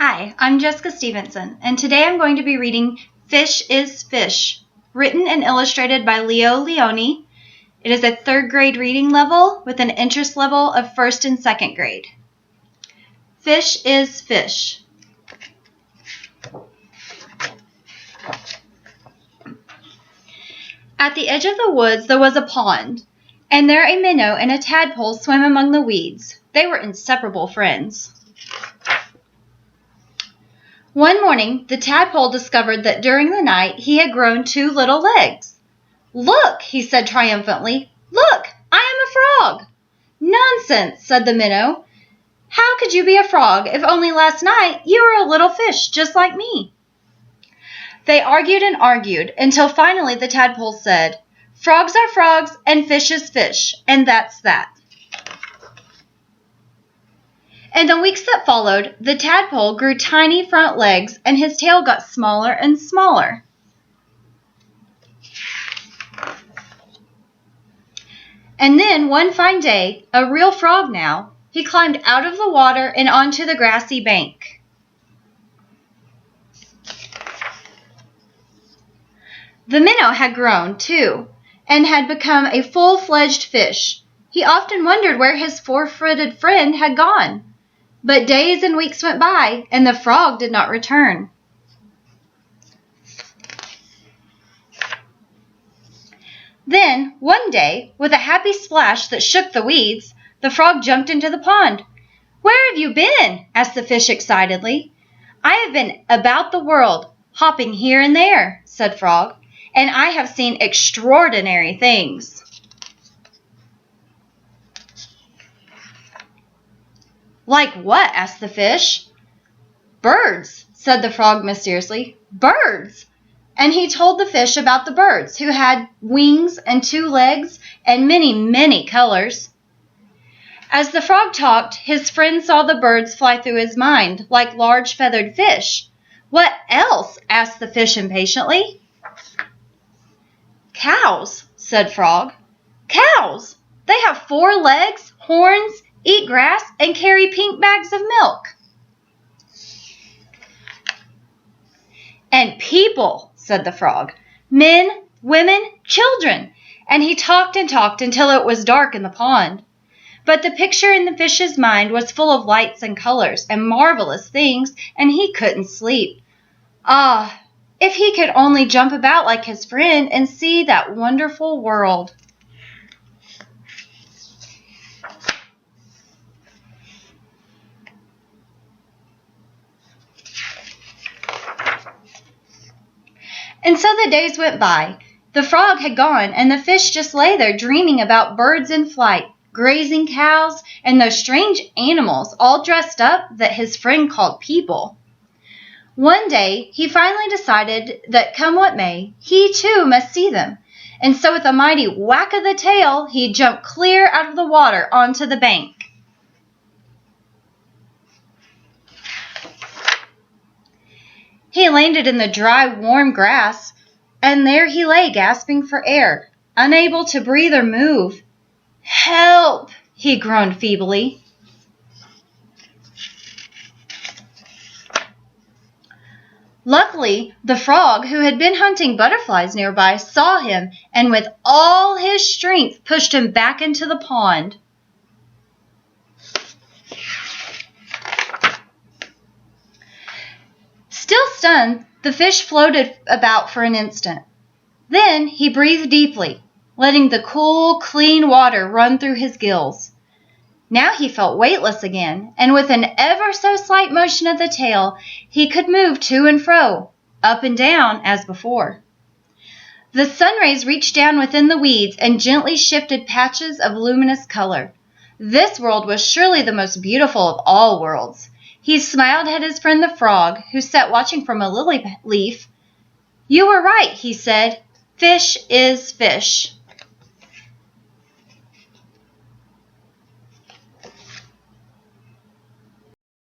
Hi, I'm Jessica Stevenson, and today I'm going to be reading Fish is Fish, written and illustrated by Leo Leone. It is a 3rd grade reading level with an interest level of 1st and 2nd grade. Fish is Fish. At the edge of the woods there was a pond, and there a minnow and a tadpole swam among the weeds. They were inseparable friends. One morning, the tadpole discovered that during the night he had grown 2 little legs. "Look," he said triumphantly. "Look, I am a frog." "Nonsense," said the minnow. "How could you be a frog if only last night you were a little fish just like me?" They argued and argued until finally the tadpole said, "Frogs are frogs and fish is fish, and that's that." In the weeks that followed, the tadpole grew tiny front legs and his tail got smaller and smaller. And then one fine day, a real frog now, he climbed out of the water and onto the grassy bank. The minnow had grown, too, and had become a full-fledged fish. He often wondered where his 4-footed friend had gone. But days and weeks went by, and the frog did not return. Then, one day, with a happy splash that shook the weeds, the frog jumped into the pond. "Where have you been?" asked the fish excitedly. "I have been about the world, hopping here and there," said Frog, "and I have seen extraordinary things." "Like what?" asked the fish. "Birds," said the frog mysteriously. "Birds!" And he told the fish about the birds, who had wings and 2 legs and many, many colors. As the frog talked, his friend saw the birds fly through his mind, like large feathered fish. "What else?" asked the fish impatiently. "Cows," said Frog. "Cows! They have 4 legs, horns, eat grass, and carry pink bags of milk." "And people," said the frog. "Men, women, children." And he talked and talked until it was dark in the pond. But the picture in the fish's mind was full of lights and colors and marvelous things, and he couldn't sleep. Ah, if he could only jump about like his friend and see that wonderful world. And so the days went by. The frog had gone, and the fish just lay there dreaming about birds in flight, grazing cows, and those strange animals all dressed up that his friend called people. One day, he finally decided that come what may, he too must see them. And so with a mighty whack of the tail, he jumped clear out of the water onto the bank. He landed in the dry, warm grass, and there he lay gasping for air, unable to breathe or move. "Help!" he groaned feebly. Luckily, the frog, who had been hunting butterflies nearby, saw him and with all his strength pushed him back into the pond. Still stunned, the fish floated about for an instant. Then he breathed deeply, letting the cool, clean water run through his gills. Now he felt weightless again, and with an ever so slight motion of the tail, he could move to and fro, up and down, as before. The sun rays reached down within the weeds and gently shifted patches of luminous color. This world was surely the most beautiful of all worlds. He smiled at his friend the frog, who sat watching from a lily leaf. "You were right," he said. "Fish is fish."